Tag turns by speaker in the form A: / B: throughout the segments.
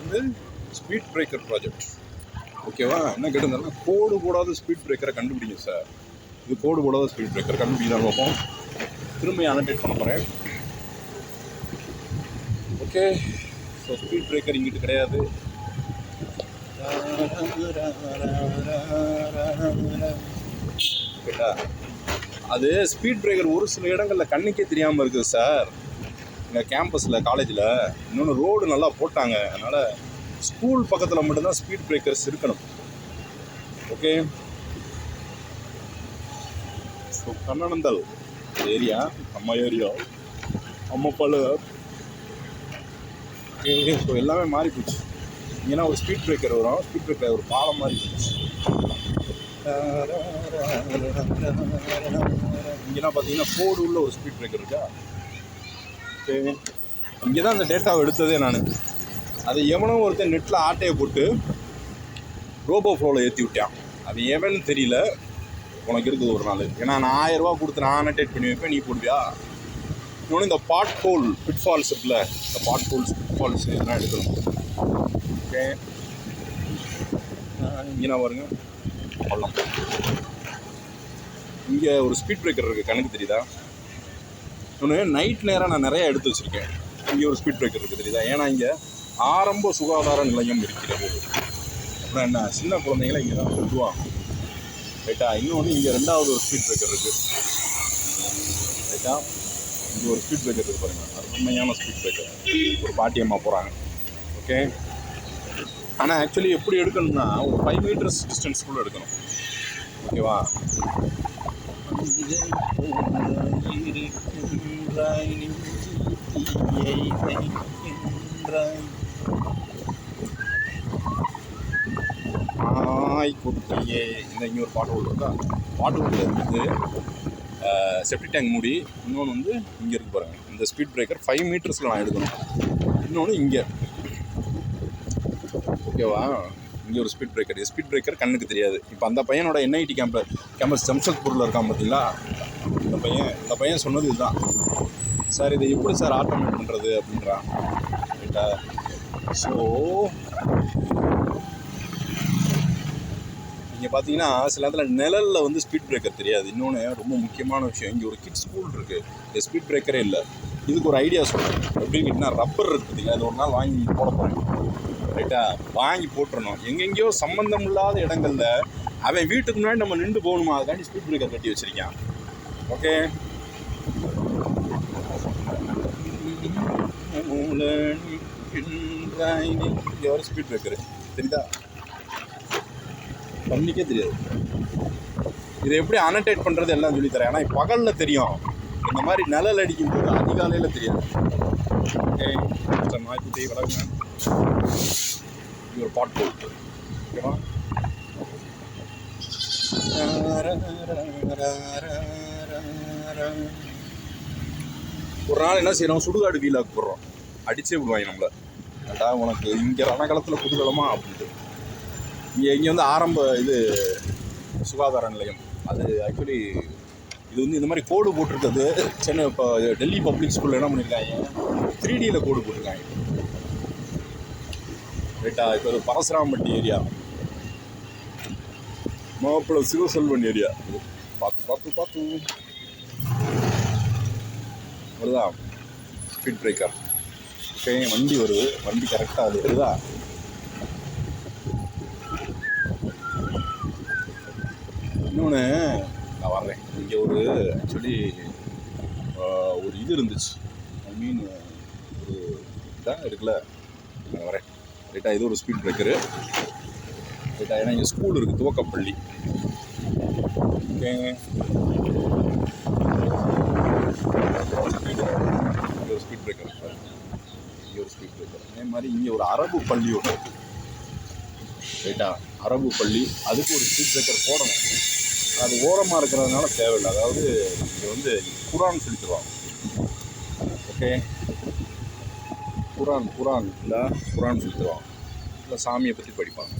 A: வந்து speed breaker project. ஓகேவா? என்ன கேட்டிருந்தாலும் கோடு போடாத ஸ்பீட் பிரேக்கரை கண்டுபிடிங்க சார். இது கோடு போடாத ஸ்பீட் பிரேக்கர் கண்டுபிடிதான் பார்ப்போம். திரும்ப அனடேட் பண்ண போகிறேன். ஓகே, ஸோ ஸ்பீட் பிரேக்கர் இங்கிட்டு கிடையாது. கேட்டா அது ஸ்பீட் பிரேக்கர் ஒரு சில இடங்களில் கண்ணுக்கே தெரியாமல் இருக்குது சார். எங்கள் கேம்பஸில் காலேஜில் இன்னொன்று ரோடு நல்லா போட்டாங்க. அதனால் ஸ்கூல் பக்கத்தில் மட்டும்தான் ஸ்பீட் பிரேக்கர்ஸ் இருக்கணும். ஓகே, ஸோ கண்ணனந்தல் ஏரியா நம்ம ஏரியா அம்மப்பால். ஓகே, ஸோ எல்லாமே மாறி போச்சு. இங்கேனா ஒரு ஸ்பீட் பிரேக்கர் வரும். ஸ்பீட் பிரேக்கர் ஒரு பாலம் மாதிரி போச்சு. இங்கேனா பார்த்தீங்கன்னா கோடு உள்ள ஒரு ஸ்பீட் பிரேக்கர் இருக்கா. ஓகே, இங்கே தான் அந்த டேட்டாவை எடுத்ததே நான். அதை எவனோ ஒருத்தன் நெட்டில் ஆட்டையை போட்டு ரோபோ ஃப்ளோவில் ஏற்றி விட்டான். அது எவன்னு தெரியல. உனக்கு இருக்குது ஒரு நாள். ஏன்னா நான் 1000 ரூபா கொடுத்து நான் அனடேட் பண்ணி வைப்பேன், நீ போடுவியா? இன்னொன்று இந்த பாட் ஹோல் ஃபிட்ஃபால்ஸ் இருக்குல்ல, இந்த பாட் ஹோல்ஸ் ஃபிட்ஃபால்ஸ் இதெல்லாம் எடுக்கணும். ஓகே, இங்கே நான் பாருங்க பள்ளம். இங்கே ஒரு ஸ்பீட் பிரேக்கர் இருக்குது, கணக்கு தெரியுதா? இன்னொன்று நைட் நேரம் நான் நிறையா எடுத்து வச்சுருக்கேன். இங்கே ஒரு ஸ்பீட் பிரேக்கர் இருக்குது, தெரியுதா? ஏன்னா இங்கே ஆரம்ப சுகாதார நிலையம் இருக்கிறது. அப்புறம் என்ன, சின்ன குழந்தைங்கள இங்கே தான் கொண்டுவாங்க. ரைட்டா? இன்னொன்று இங்கே 2வது ஒரு ஸ்பீட் பிரேக்கர் இருக்குது. ரைட்டா? இங்கே ஒரு ஸ்பீட் பிரேக்கர் இருக்குது பாருங்கள். அருமையான ஸ்பீட் பிரேக்கர். ஒரு பாட்டியம்மா போகிறாங்க. ஓகே, ஆனால் ஆக்சுவலி எப்படி எடுக்கணும்னா ஒரு 5 மீட்டர்ஸ் டிஸ்டன்ஸ்குள்ளே எடுக்கணும். ஓகேவா? குட்டியே இந்த இங்கே ஒரு பாட்டு இருக்கா. பாட்டு வந்து செப்டி டேங்க் மூடி. இன்னொன்று வந்து இங்கே இருக்கு பாருங்கள். இந்த ஸ்பீட் பிரேக்கர் 5 மீட்டர்ஸில் நான் எடுக்கணும். இன்னொன்று இங்கே. ஓகேவா? இங்கே ஒரு ஸ்பீட் பிரேக்கர். ஸ்பீட் பிரேக்கர் கண்ணுக்கு தெரியாது. இப்போ அந்த பையனோட NIT கேம்பஸ் ஜம்ஷத்பூரில் இருக்கான் பார்த்தீங்களா? இந்த பையன் சொன்னது இதுதான். சார் இதை எப்படி சார் ஆட்டோமேட் பண்ணுறது அப்படின்றான். ரைட்டா? ஸோ இங்கே பார்த்தீங்கன்னா சில நேரத்தில் நிழலில் வந்து ஸ்பீட் பிரேக்கர் தெரியாது. இன்னொன்று ரொம்ப முக்கியமான விஷயம், இங்கே ஒரு கிட்ஸ் ஸ்கூல் இருக்குது. இந்த ஸ்பீட் பிரேக்கரே இல்லை. இதுக்கு ஒரு ஐடியா சொல்கிறேன். எப்படின்னு கேட்டிங்கன்னா, ரப்பர் இருக்குது பார்த்தீங்களா? அது ஒரு நாள் வாங்கி போட போகிறேன். ரைட்டா? வாங்கி போட்டுறணும். எங்கெங்கேயோ சம்மந்தம் இல்லாத இடங்களில் அவன் வீட்டுக்கு முன்னாடி நம்ம நின்று போகணுமா, அதுக்காண்டி ஸ்பீட் பிரேக்கர் கட்டி வச்சுருக்கான். ஓகே, இங்கே ஒரு ஸ்பீட் பிரேக்கரு தெரியுதா? பண்ணிக்கே தெரியாது. இதை எப்படி அனடேட் பண்ணுறது எல்லாம் சொல்லித்தரேன். ஆனால் பகலில் தெரியும், இந்த மாதிரி நிழல் அடிக்கும் போது அதிகாலையில் தெரியாது. ஓகே, நாய்க்குட்டி வளருங்க. இது ஒரு பாட் போட்டு. ஓகேவா? ஒரு நாள் என்ன செய்யறோம், சுடுகாடு வீலாக்கு போடுறோம். அடிச்சே விடுவாங்க நம்மளை. ஏண்டா உனக்கு இங்கே ரணகாலத்தில் புதுகலமா அப்படின்ட்டு. இங்கே வந்து ஆரம்ப இது சுகாதார நிலையம். அது ஆக்சுவலி இது வந்து இந்த மாதிரி கோடு போட்டிருக்கிறது. சென்னை இப்போ டெல்லி பப்ளிக் ஸ்கூலில் என்ன பண்ணியிருக்காங்க, 3Dயில் கோடு போட்டிருக்காங்க. ரைட்டா? இப்போ ஒரு பரசுராம்பட்டி ஏரியா, மாப்பிள்ளை சிவசெல்வன் ஏரியா. பார்த்து வருதா ஸ்பீட் பிரேக்கர். ஓகே, வண்டி வருது. வண்டி கரெக்டாக அது வருதா? இன்னொன்று நான் வர்றேன். இங்கே ஒரு ஆக்சுவலி ஒரு இது இருந்துச்சு. ஐ மீன் ஒரு இதாக இருக்குல்ல, நான் வரேன். ரைட்டா? இது ஒரு ஸ்பீட் பிரேக்கரு. ரைட்டா? ஏன்னா இங்கே ஸ்கூல் இருக்குது, துவக்கப்பள்ளி. ஓகேங்க, இங்கே ஒரு ஸ்பீட் பிரேக்கர். இங்கே ஒரு ஸ்பீட் பிரேக்கர். அதே மாதிரி இங்கே ஒரு அரபு பள்ளி ஒன்று இருக்குது. ரைட்டா? அரபு பள்ளி, அதுக்கு ஒரு ஸ்பீட் பிரேக்கர் போடணும். அது ஓரமாக இருக்கிறதுனால தேவையில்லை. அதாவது இங்கே வந்து குரான் சொல்லி தருவாங்க. ஓகே, குரான் இல்லை, குரான் சொல்லி தருவாங்க. இல்லை சாமியை பற்றி படிப்பாங்க.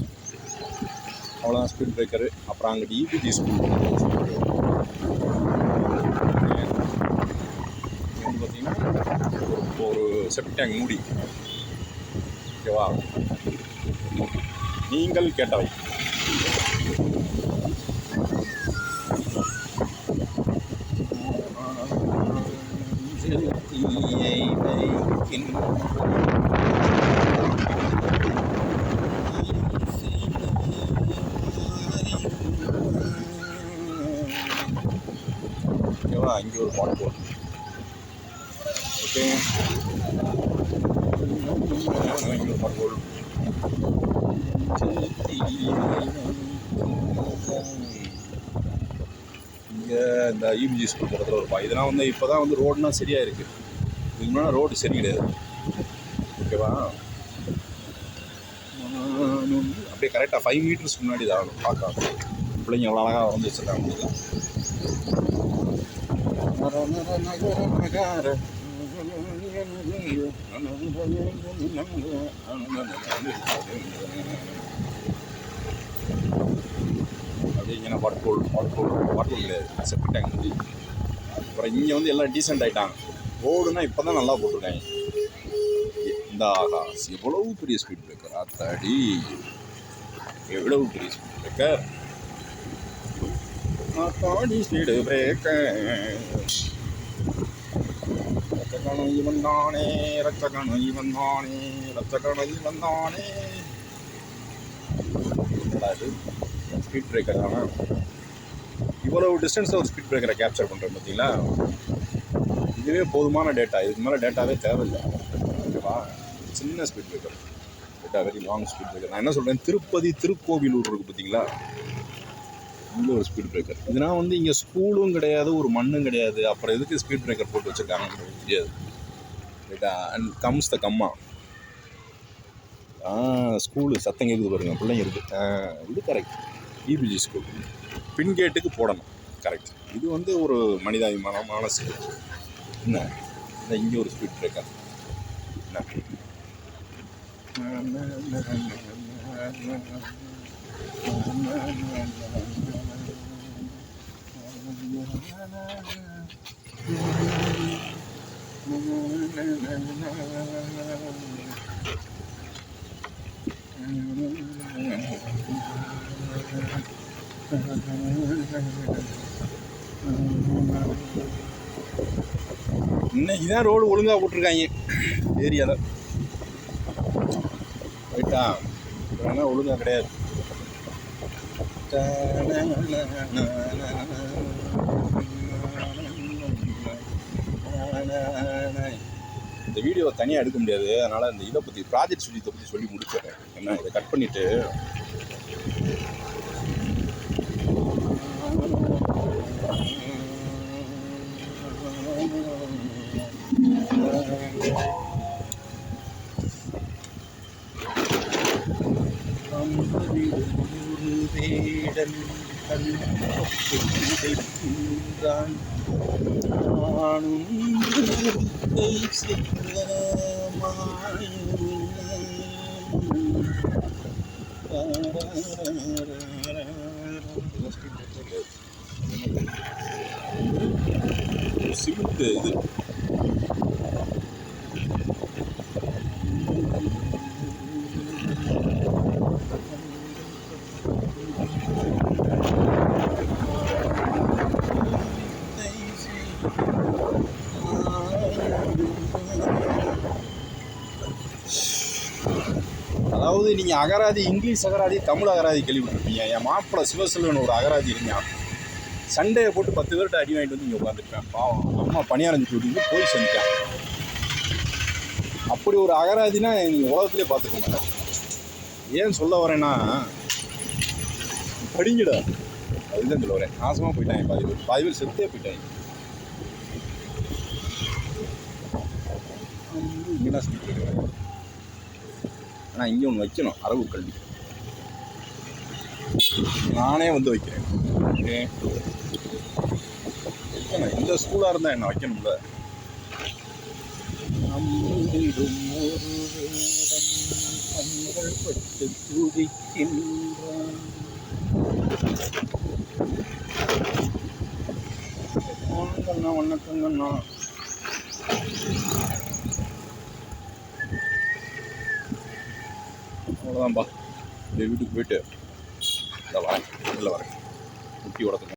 A: அவ்வளோதான் ஸ்பீட் பிரேக்கரு. அப்புறம் அங்கிட்டு EPG ஸ்கூல் வந்து பார்த்திங்கன்னா ஒரு செப்டி டேங்க் மூடி. ஓகேவா? நீங்கள் கேட்டவை. ஓகேவா? இங்கே ஒரு பாட்டு போடும். ஓகே, இங்கே ஒரு பாட்டு போடும். இங்கே இந்த இபிஜி ஸ்கூல் பக்கத்தில் ஒரு இதெல்லாம் வந்து இப்போ தான் வந்து ரோடுனா சரியாக இருக்குது. இதுக்கு முன்னாடி ரோடு சரி கிடையாது. ஓகேவா? அப்படியே கரெக்டாக 5 மீட்டர்ஸ்க்கு முன்னாடி தான் பார்க்க பிள்ளைங்க எவ்வளோ அழகாக வந்து வச்சுருக்காங்க. அப்படிங்கன்னா பாட்டு கிடையாது, செப்டி டேங்க் வந்து. அப்புறம் இங்கே வந்து எல்லாம் டீசெண்ட் ஆகிட்டாங்க. ரோடுனா இப்போ தான் நல்லா போட்டிருக்காங்க. இந்த ஆகாஸ் எவ்வளவு பெரிய ஸ்பீட் பிரேக்கர்! அத்தாடி, எவ்வளவு பெரிய ஸ்பீட் பிரேக்கர்! அத்தாடி ஸ்பீடு பிரேக்கர்! ரத்தகணம் இவன் தானே, ரத்தகணம் இவன் தானே, ரத்தகணம் இவன் தானே. இது ஸ்பீட் பிரேக்கர் தானே. இவ்வளவு டிஸ்டன்ஸில் ஒரு ஸ்பீட் பிரேக்கரை கேப்சர் பண்ணுறேன் பார்த்தீங்களா? இதுவே போதுமான டேட்டா. இதுக்கு மேலே டேட்டாவே தேவையில்லை. ஓகேவா? சின்ன speed breaker, data very long speed breaker. நான் என்ன சொல்கிறேன், திருப்பதி திருக்கோவிலூர் இருக்குது பார்த்தீங்களா, இங்கே ஒரு ஸ்பீட் பிரேக்கர். இதனால் வந்து இங்கே ஸ்கூலும் கிடையாது, ஒரு மண்ணும் கிடையாது. அப்புறம் எதுக்கு ஸ்பீட் பிரேக்கர் போட்டு வச்சுருக்காங்கன்னு தெரியாது. ரைட்டா? And comes the comma. School சத்தம் கேட்குது பாருங்க, பிள்ளைங்க இருக்குது. இது கரெக்ட். இபிஜி ஸ்கூல் பின்கேட்டுக்கு போடணும். கரெக்ட். இது வந்து ஒரு மனிதாபிமானமான செயல். என்ன இங்கே ஒரு ஸ்பீட் பிரேக்கர். இன்னைக்கு தான் ரோடு ஒழுங்காக போட்டிருக்காங்க ஏரியாவில். ரைட்டா? ஆனால் ஒழுங்காக கிடையாது. இந்த வீடியோவை தனியாக எடுக்க முடியாது. அதனால் இந்த இதை பற்றி ப்ராஜெக்ட் ஸ்டுடியோத்தை பற்றி சொல்லி முடிச்சிடுறேன். என்ன, இதை கட் பண்ணிவிட்டு சிமெண்ட் இது அதாவது நீங்கள் அகராதி, இங்கிலீஷ் அகராதி, தமிழ் அகராதி கேள்விப்பட்டிருப்பீங்க. என் மாப்பிள்ளை சிவசெல்வன் ஒரு அகராதி இருந்தான். சண்டையை போட்டு 10 பேர்கிட்ட அடி வாங்கிட்டு வந்து இங்கே உட்காந்துருப்பேன். பாவம், அம்மா பணியாரஞ்சு விட்டு போய் செஞ்சுட்டேன். அப்படி ஒரு அகராதினா நீங்கள் உலகத்துலேயே பார்த்துக்க மாட்டேன். ஏன் சொல்ல வரேன்னா, படிங்கடா, அதுதான் சொல்ல வரேன். நாசமாக போயிட்டாங்க பாதி பேர் செத்தே போயிட்டாங்க. இங்கே சொல்லிட்டு இருக்கிறேன். ஆனால் இங்கே ஒன்று வைக்கணும், அரபு கல்வி. நானே வந்து வைக்கிறேன். ஓகே, இந்த ஸ்கூலாக இருந்தால் என்ன வைக்கணும்ல. வணக்கங்கண்ணா. அவ்வளோதான்ப்பா. இந்த வீட்டுக்கு போயிட்டு இந்த வரேன், வெளில வரேன், குட்டி உடத்துக்கு.